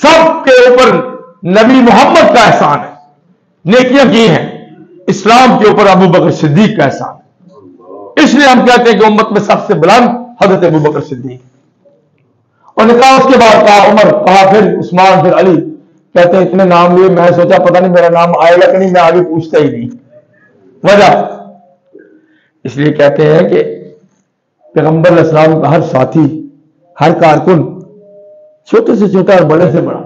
سب کے اوپر نبی محمد کا احسان ہے، نیکیاں کی ہیں، اسلام کے اوپر ابو بکر صدیق کا احسان ہے۔ اس لیے ہم کہتے ہیں کہ امت میں سب سے بلند حضرت ابو بکر صدیق۔ اور نے کہا اس کے بعد کہا عمر، کہا پھر عثمان، پھر علی۔ کہتے ہیں اتنے نام لیے، میں سوچا پتہ نہیں میرا نام آئے گا کہ نہیں، میں آگے پوچھتا ہی نہیں۔ وجہ اس لیے کہتے ہیں کہ پیغمبر علیہ السلام کا ہر ساتھی، ہر کارکن، چھوٹے سے چھوٹا اور بڑے سے بڑا،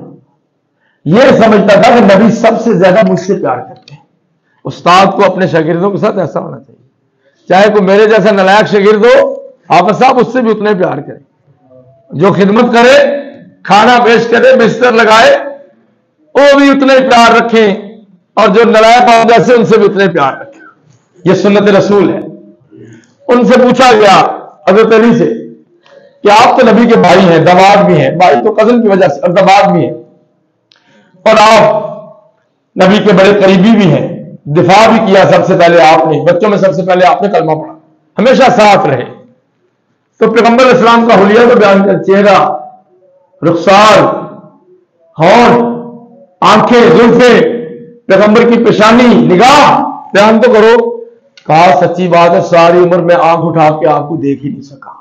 یہ سمجھتا تھا کہ نبی سب سے زیادہ مجھ سے پیار کرتے ہیں۔ استاد کو اپنے شاگردوں کے ساتھ ایسا ہونا چاہیے، چاہے کوئی میرے جیسا نلائق شاگرد ہو، آپ صاحب اس سے بھی اتنے پیار کریں، جو خدمت کرے، کھانا پیش کرے، بستر لگائے، وہ بھی اتنے پیار رکھیں، اور جو نلائق آپ جیسے ان سے بھی اتنے پیار رکھیں۔ یہ سنت رسول ہے۔ ان سے پوچھا گیا حضرت علی سے کہ آپ تو نبی کے بھائی ہیں، داماد بھی ہیں، بھائی تو کزن کی وجہ سے، اور داماد بھی ہیں، اور آپ نبی کے بڑے قریبی بھی ہیں، دفاع بھی کیا سب سے پہلے آپ نے، بچوں میں سب سے پہلے آپ نے کلمہ پڑھا، ہمیشہ ساتھ رہے۔ تو پیغمبر اسلام کا حلیہ تو بیان کر، چہرہ، رخسار، ہونٹ، آنکھیں، زلفیں، پیغمبر کی پیشانی، نگاہ بیان تو کرو۔ کہا سچی بات ہے، ساری عمر میں آنکھ اٹھا کے آپ کو دیکھ ہی نہیں سکا،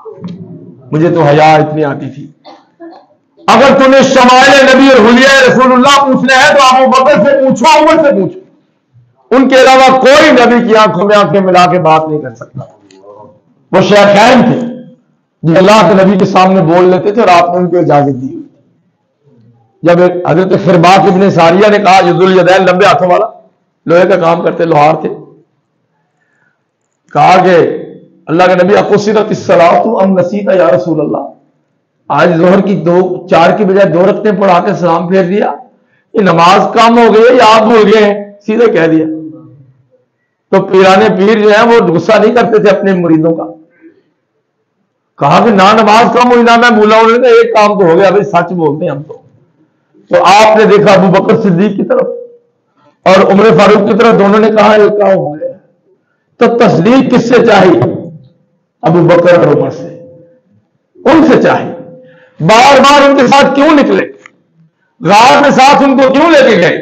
مجھے تو حیا اتنی آتی تھی۔ اگر تمہیں شمائل نبی اور حلیہ رسول اللہ پوچھنا ہے تو ابو بکر سے پوچھو، عمر سے پوچھو، ان کے علاوہ کوئی نبی کی آنکھوں میں آنکھیں ملا کے بات نہیں کر سکتا۔ وہ شیخین تھے جو اللہ کے نبی کے سامنے بول لیتے تھے، اور آپ نے ان کو اجازت دی ہوئی تھی۔ جب حضرت خرباق ابن ساریہ نے کہا، ذو الیدین، لمبے ہاتھوں والا، لوہے کا کام کرتے، لوہار تھے، کہا کہ اللہ کے نبی اقصرت الصلاۃ ام نسیت یا رسول اللہ، آج ظہر کی 4 کی بجائے 2 رکعتیں پڑھا کے سلام پھیر دیا، یہ نماز کم ہو گئی ہے یا آپ بھول گئے ہیں؟ سیدھے کہہ دیا۔ تو پیرانے پیر جو ہیں وہ غصہ نہیں کرتے تھے اپنے مریدوں کا، کہا کہ نہ نماز کم ہوئی نہ میں بھولا ہوں، نے ایک کام تو ہو گیا، بھائی سچ بولتے ہیں ہم تو آپ نے دیکھا ابو بکر صدیق کی طرف اور عمر فاروق کی طرف، دونوں نے کہا یہ کام ہو گیا۔ تو تصدیق کس سے چاہیے؟ ابو بکر اور عمر سے، ان سے چاہیے۔ بار بار ان کے ساتھ کیوں نکلے؟ غار میں ساتھ ان کو کیوں لے کے گئے؟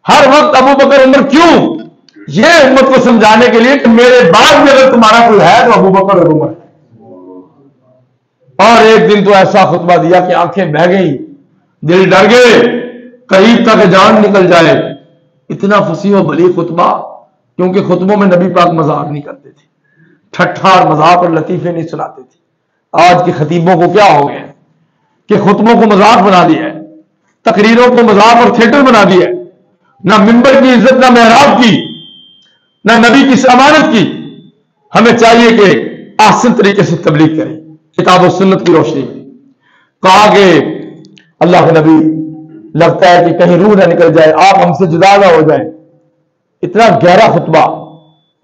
ہر وقت ابو بکر عمر کیوں؟ یہ امت کو سمجھانے کے لیے کہ میرے بعد میں اگر تمہارا کوئی ہے تو ابو بکر اور عمر ہے۔ اور ایک دن تو ایسا خطبہ دیا کہ آنکھیں بہہ گئیں، دل ڈر گئے، قریب تک جان نکل جائے۔ اتنا فصیح و بلیغ خطبہ، کیونکہ خطبوں میں نبی پاک مذاق نہیں کرتے تھے، ٹھٹھا اور مذاق اور لطیفے نہیں سناتے تھے۔ آج کے خطیبوں کو کیا ہو گیا کہ خطبوں کو مذاق بنا دیا ہے، تقریروں کو مذاق اور تھیٹر بنا دیا ہے، نہ ممبر کی عزت، نہ محراب کی، نہ نبی کی امانت کی۔ ہمیں چاہیے کہ احسن طریقے سے تبلیغ کریں، کتاب و سنت کی روشنی میں۔ کہا کہ اللہ کے نبی لگتا ہے کہ کہیں روح نہ نکل جائے، آپ ہم سے جدا نہ ہو جائیں۔ اتنا گہرا خطبہ،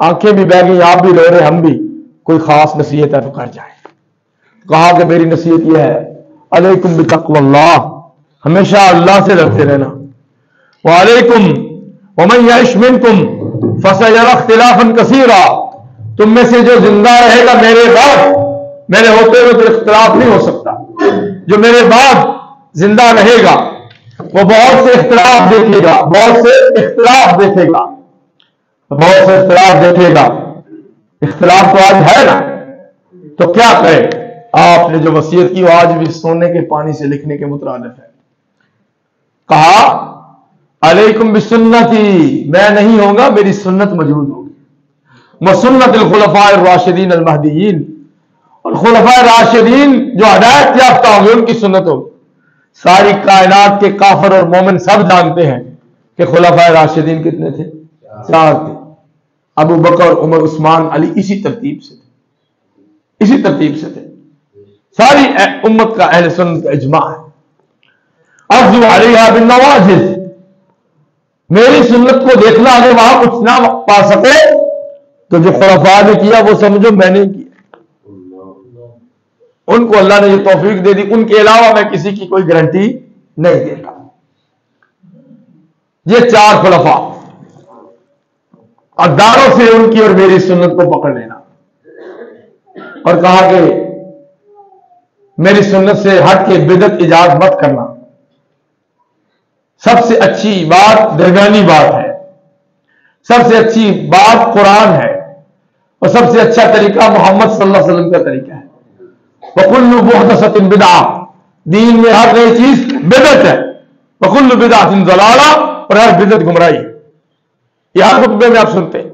آنکھیں بھی بہہ گئی، آپ بھی رو رہے، ہم بھی، کوئی خاص نصیحت ہے تو کر جائیں۔ کہا کہ میری نصیحت یہ ہے، علیکم بتقوی اللہ، ہمیشہ اللہ سے ڈرتے رہنا، وعلیکم ومن یعش منکم فسیری اختلافا کثیرا، تم میں سے جو زندہ رہے گا میرے بعد، میرے ہوتے ہوئے تو اختلاف نہیں ہو سکتا، جو میرے بعد زندہ رہے گا وہ بہت سے اختلاف دیکھے گا، بہت سے اختلاف دیکھے گا، بہت سے اختلاف دیکھے گا۔ اختلاف تو آج ہے نا، تو کیا کرے؟ آپ نے جو وصیت کی وہ آج بھی سونے کے پانی سے لکھنے کے مترادف ہے۔ کہا علیکم بسنتی، میں نہیں ہوگا، میری سنت موجود ہوگی، وسنت الخلفاء الراشدین المہدیین، اور خلفاء راشدین جو ہدایت یافتہ ہوں گے ان کی سنت ہوگی۔ ساری کائنات کے کافر اور مومن سب جانتے ہیں کہ خلفاء راشدین کتنے تھے؟ 4 تھے، ابو بکر، عمر، عثمان، علی، اسی ترتیب سے تھے، اسی ترتیب سے تھے۔ ساری امت کا اہل سنت کا اجماع ہے۔ افضو علیہا بالنواجذ، میری سنت کو دیکھنا اگر وہاں کچھ نہ پا سکے تو جو خلفاء نے کیا وہ سمجھو میں نے کیا، ان کو اللہ نے یہ توفیق دے دی، ان کے علاوہ میں کسی کی کوئی گارنٹی نہیں دیتا۔ یہ 4 خلفاء، اور داروں سے ان کی اور میری سنت کو پکڑ لینا، اور کہا کہ میری سنت سے ہٹ کے بدعت ایجاد مت کرنا۔ سب سے اچھی بات درمیانی بات ہے، سب سے اچھی بات قرآن ہے، اور سب سے اچھا طریقہ محمد صلی اللہ علیہ وسلم کا طریقہ ہے۔ وَكُلُّ مُحْدَثَةٍ بِدْعَةٍ، دین میں ہر نئی چیز بدعت ہے، وَكُلُّ بِدْعَةٍ ضَلَالَةٍ، اور ہر بدعت گمراہی۔ یہ ہر خطبے میں آپ سنتے ہیں،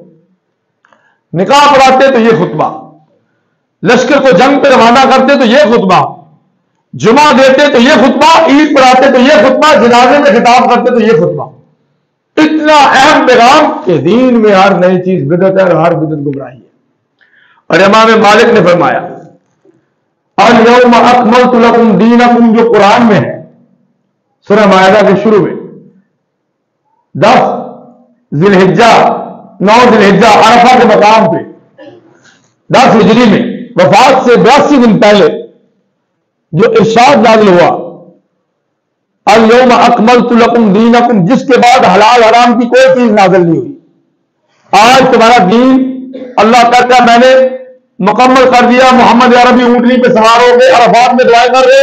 نکاح پڑھاتے تو یہ خطبہ، لشکر کو جنگ پہ روانہ کرتے تو یہ خطبہ، جمعہ دیتے تو یہ خطبہ، عید پڑھاتے تو یہ خطبہ، جنازے میں خطاب کرتے تو یہ خطبہ۔ اتنا اہم پیغام کہ دین میں ہر نئی چیز بدعت ہے اور ہر بدعت گمراہی ہے۔ اور امام مالک نے فرمایا الیوم اکملت لکم دینکم، جو قرآن میں ہے سورہ مائدہ کے شروع میں، 10 ذی الحجہ، 9 ذی الحجہ عرفہ کے مقام پہ 10 ہجری میں وفات سے 82 دن پہلے جو ارشاد نازل ہوا الیوم اکملت لکم دینکم، جس کے بعد حلال حرام کی کوئی چیز نازل نہیں ہوئی، آج تمہارا دین اللہ کہتا ہے میں نے مکمل کر دیا۔ محمد عربی اونٹنی پہ سوار ہو گئے، عرفات میں دعائیں کر رہے،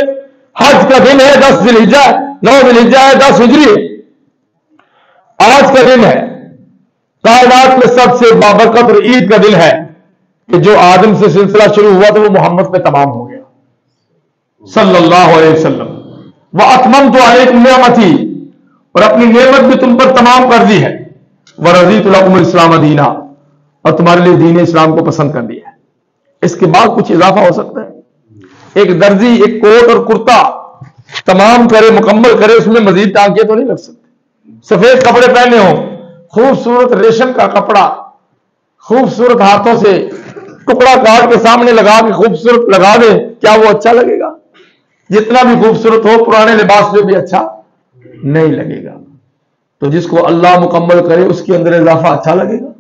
حج کا دن ہے 10 ذی الحجہ، 9 ذی الحجہ ہے، 10 ہجری ہے، آج کا دن ہے، کائنات میں سب سے بابرکت اور عید کا دن ہے کہ جو آدم سے سلسلہ شروع ہوا تو وہ محمد پہ تمام ہو گیا صلی اللہ علیہ وسلم۔ وَأَتْمَمْتُ عَلَيْكُمْ نِعْمَتِي، اور اپنی نعمت بھی تم پر تمام کر دی ہے، وَرَضِيتُ لَكُمُ الْإِسْلَامَ دِينًا، اور تمہارے لیے دین اسلام کو پسند کر دیا ہے۔ اس کے بعد کچھ اضافہ ہو سکتا ہے؟ ایک درزی ایک کوٹ اور کرتا تمام کرے، مکمل کرے، اس میں مزید ٹانکے تو نہیں لگ سکتے۔ سفید کپڑے پہنے ہوں، خوبصورت ریشم کا کپڑا، خوبصورت ہاتھوں سے ٹکڑا کاٹ کے سامنے لگا کے خوبصورت لگا دے، کیا وہ اچھا لگے گا؟ جتنا بھی خوبصورت ہو پرانے لباس میں بھی اچھا نہیں لگے گا۔ تو جس کو اللہ مکمل کرے اس کے اندر اضافہ اچھا لگے گا؟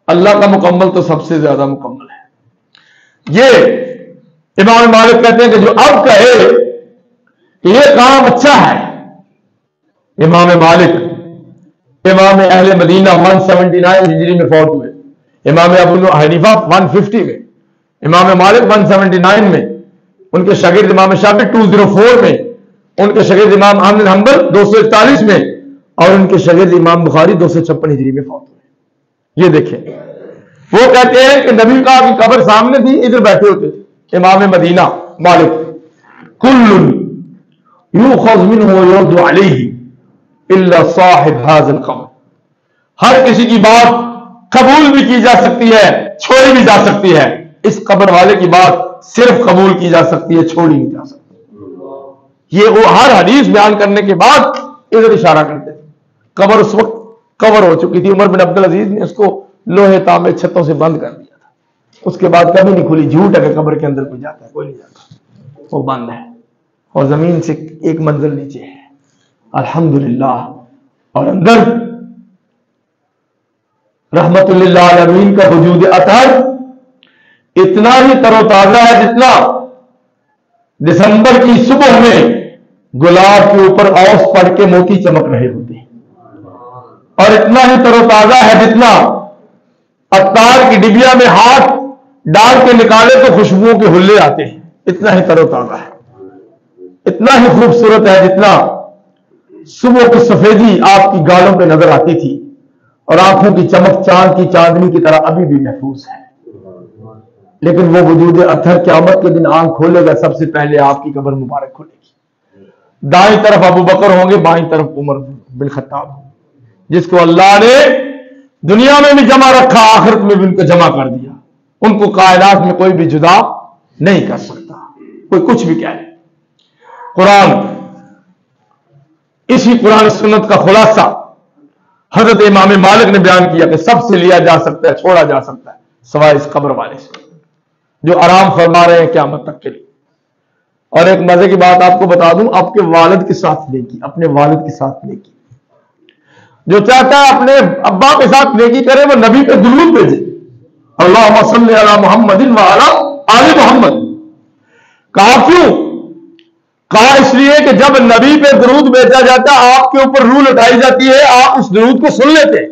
اللہ کا مکمل تو سب سے زیادہ مکمل ہے۔ یہ امام مالک کہتے ہیں کہ جو اب کہے کہ یہ کام اچھا ہے، امام مالک امام اہل مدینہ 179 ہجری میں فوت ہوئے، امام ابو حنیفہ 150 میں، امام مالک 179 میں، ان کے شاگرد امام شافعی 204 میں، ان کے شاگرد امام احمد بن حنبل 241 میں، اور ان کے شاگرد امام بخاری 256 ہجری میں فوت ہوئے۔ یہ دیکھیں، وہ کہتے ہیں کہ نبی کا کی قبر سامنے تھی، ادھر بیٹھے ہوتے تھے امام مدینہ مالک، کل یؤخذ منہ ویرد علیہ الا صاحب هذا القبر، ہر کسی کی بات قبول بھی کی جا سکتی ہے، چھوڑی بھی جا سکتی ہے، اس قبر والے کی بات صرف قبول کی جا سکتی ہے، چھوڑی نہیں جا سکتی۔ یہ وہ ہر حدیث بیان کرنے کے بعد ادھر اشارہ کرتے تھے۔ قبر اس وقت کور ہو چکی تھی، عمر بن عبد العزیز نے اس کو لوہے تانبے چھتوں سے بند کر دیا تھا، اس کے بعد کبھی نہیں کھلی۔ جھوٹ ہے کہ قبر کے اندر کوئی جاتا ہے، کوئی نہیں جاتا، وہ بند ہے، اور زمین سے ایک منزل نیچے ہے الحمدللہ، اور اندر رحمت للعالمین کا وجود اطہر اتنا ہی تر و تازہ ہے جتنا دسمبر کی صبح میں گلاب کے اوپر اوس پڑ کے موتی چمک رہے ہوتے ہیں، اور اتنا ہی تر و تازہ ہے جتنا عطار کی ڈبیا میں ہاتھ ڈال کے نکالے تو خوشبوؤں کے ہلے آتے ہیں، اتنا ہی تر و تازہ ہے، اتنا ہی خوبصورت ہے جتنا صبح کی سفیدی آپ کی گالوں پہ نظر آتی تھی، اور آنکھوں کی چمک چاند کی چاندنی کی طرح ابھی بھی محفوظ ہے۔ لیکن وہ وجود اطہر قیامت کے دن آنکھ کھولے گا، سب سے پہلے آپ کی قبر مبارک کھلے گی، دائیں طرف ابو بکر ہوں گے، بائیں طرف عمر بن خطاب ہوں گے، جس کو اللہ نے دنیا میں بھی جمع رکھا، آخرت میں بھی ان کو جمع کر دیا۔ ان کو کائنات میں کوئی بھی جدا نہیں کر سکتا، کوئی کچھ بھی کہے۔ قرآن، اسی قرآن سنت کا خلاصہ حضرت امام مالک نے بیان کیا کہ سب سے لیا جا سکتا ہے، چھوڑا جا سکتا ہے، سوائے اس قبر والے سے جو آرام فرما رہے ہیں قیامت تک کے لیے۔ اور ایک مزے کی بات آپ کو بتا دوں، آپ کے والد کے ساتھ نیکی، اپنے والد کے ساتھ نیکی۔ جو چاہتا ہے اپنے ابا کے ساتھ نیکی کرے، وہ نبی پہ درود بھیجے، اللہم صلی علی محمد وعلی آل محمد۔ کہا کیوں؟ کہا اس لیے کہ جب نبی پہ درود بھیجا جاتا ہے، آپ کے اوپر روح اٹھائی جاتی ہے، آپ اس درود کو سن لیتے ہیں،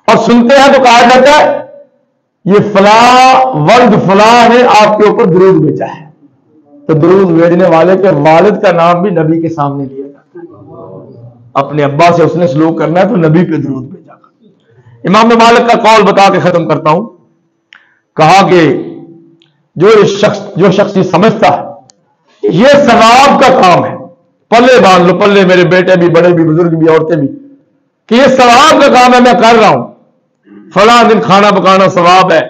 اور سنتے ہیں تو کہا جاتا ہے یہ فلاں ولد فلاں نے آپ کے اوپر درود بھیجا ہے، تو درود بھیجنے والے کے والد کا نام بھی نبی کے سامنے لیا جاتا ہے۔ اپنے ابا سے اس نے سلوک کرنا ہے تو نبی پہ درود بھیجا کر۔ امام مالک کا قول بتا کے ختم کرتا ہوں۔ کہا کہ جو شخص یہ سمجھتا ہے یہ ثواب کا کام ہے، پلے باندھ لو، پلے میرے بیٹے بھی، بڑے بھی، بزرگ بھی، عورتیں بھی، کہ یہ ثواب کا کام ہے، میں کر رہا ہوں، فلاں دن کھانا پکانا ثواب ہے،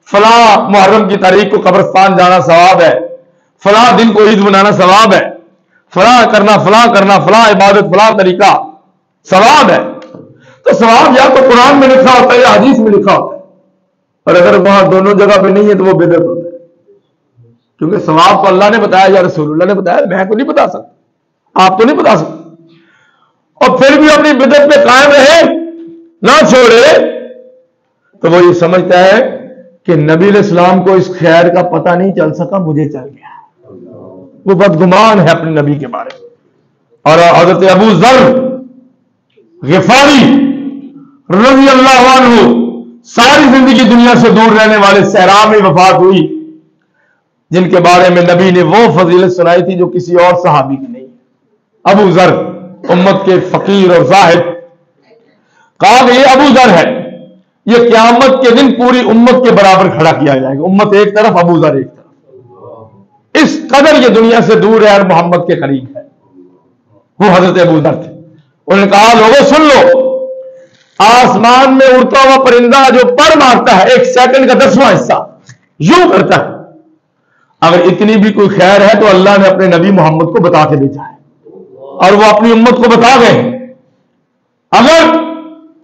فلاں محرم کی تاریخ کو قبرستان جانا ثواب ہے، فلاں دن کو عید منانا ثواب ہے، فلاں کرنا، فلاں عبادت، فلاں طریقہ ثواب ہے، تو ثواب یا تو قرآن میں لکھا ہوتا ہے یا حدیث میں لکھا ہوتا ہے، اور اگر وہاں دونوں جگہ پہ نہیں ہے تو وہ بدعت ہوتا ہے، کیونکہ ثواب کو اللہ نے بتایا یا رسول اللہ نے بتایا، میں تو نہیں بتا سکتا، آپ تو نہیں بتا سکتے۔ اور پھر بھی اپنی بدعت پہ قائم رہے، نہ چھوڑے، تو وہ یہ سمجھتا ہے کہ نبی علیہ السلام کو اس خیر کا پتہ نہیں چل سکا، مجھے چل گیا، وہ بدگمان ہے اپنے نبی کے بارے میں۔ اور حضرت ابو ذر غفاری رضی اللہ عنہ ساری زندگی دنیا سے دور رہنے والے صحرا میں وفات ہوئی، جن کے بارے میں نبی نے وہ فضیلت سنائی تھی جو کسی اور صحابی کی نہیں۔ ابو ذر امت کے فقیر اور زاہد، کہا کہ یہ ابو ذر ہے، یہ قیامت کے دن پوری امت کے برابر کھڑا کیا جائے گا، امت ایک طرف، ابو ذر ایک طرف، اس قدر یہ دنیا سے دور ہے اور محمد کے قریب ہے۔ وہ حضرت ابو ذر تھے۔ انہوں نے کہا لوگوں سن لو، آسمان میں اڑتا ہوا پرندہ جو پر مارتا ہے 1 سیکنڈ کا 10واں حصہ یوں کرتا ہے، اگر اتنی بھی کوئی خیر ہے تو اللہ نے اپنے نبی محمد کو بتا کے بھیجا ہے، اور وہ اپنی امت کو بتا گئے ہیں۔ اگر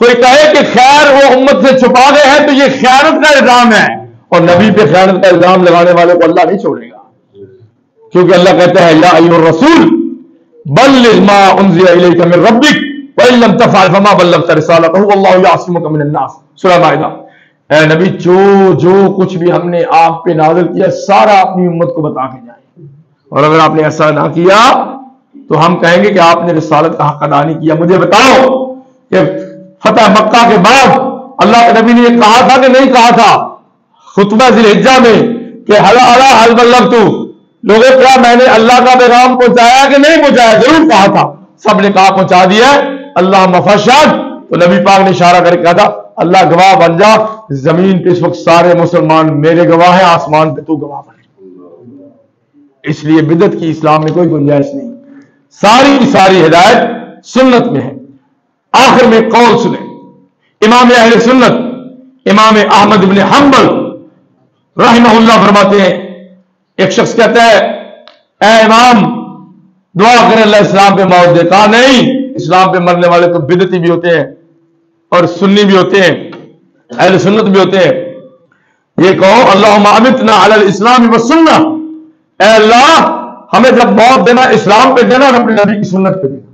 کوئی کہے کہ خیر وہ امت سے چھپا گئے ہیں تو یہ خیانت کا الزام ہے، اور نبی پہ خیانت کا الزام لگانے والے کو اللہ نہیں چھوڑے گا، کیونکہ اللہ کہتا ہے یا ایھا الرسول بلغ ما انزل الیک من ربک وان لم تفعل فما بلغت رسالتہ واللہ یعصمک من الناس، سورہ مائدہ۔ اے نبی جو کچھ بھی ہم نے آپ پہ نازل کیا سارا اپنی امت کو بتا کے جائیں، اور اگر آپ نے ایسا نہ کیا تو ہم کہیں گے کہ آپ نے رسالت کا حق ادا نہیں کیا۔ مجھے بتاؤ کہ فتح مکہ کے بعد اللہ کے نبی نے یہ کہا تھا کہ نہیں کہا تھا خطبہ ذی الحجہ میں کہ حل بلغت، لوگوں کیا میں نے اللہ کا پیغام پہنچایا کہ نہیں پہنچایا؟ ضرور کہا تھا، سب نے کہا پہنچا دیا، اللہ مفشد۔ تو نبی پاک نے اشارہ کر کے کہا تھا اللہ گواہ بن جا، زمین پہ اس وقت سارے مسلمان میرے گواہ ہیں، آسمان پہ تو گواہ بن جا۔ اس لیے بدعت کی اسلام میں کوئی گنجائش نہیں، ساری ہدایت سنت میں ہے۔ آخر میں قول سنیں، امام اہل سنت امام احمد بن حنبل رحمہ اللہ فرماتے ہیں، ایک شخص کہتا ہے اے امام دعا کریں اللہ اسلام پہ موت دے۔ کہا نہیں، اسلام پہ مرنے والے تو بدعتی بھی ہوتے ہیں اور سنی بھی ہوتے ہیں، اہل سنت بھی ہوتے ہیں۔ یہ کہو اللہم امتنا علی الاسلام والسنہ، اے اللہ ہمیں جب موت دینا اسلام پہ دینا اور اپنے نبی کی سنت پہ دینا۔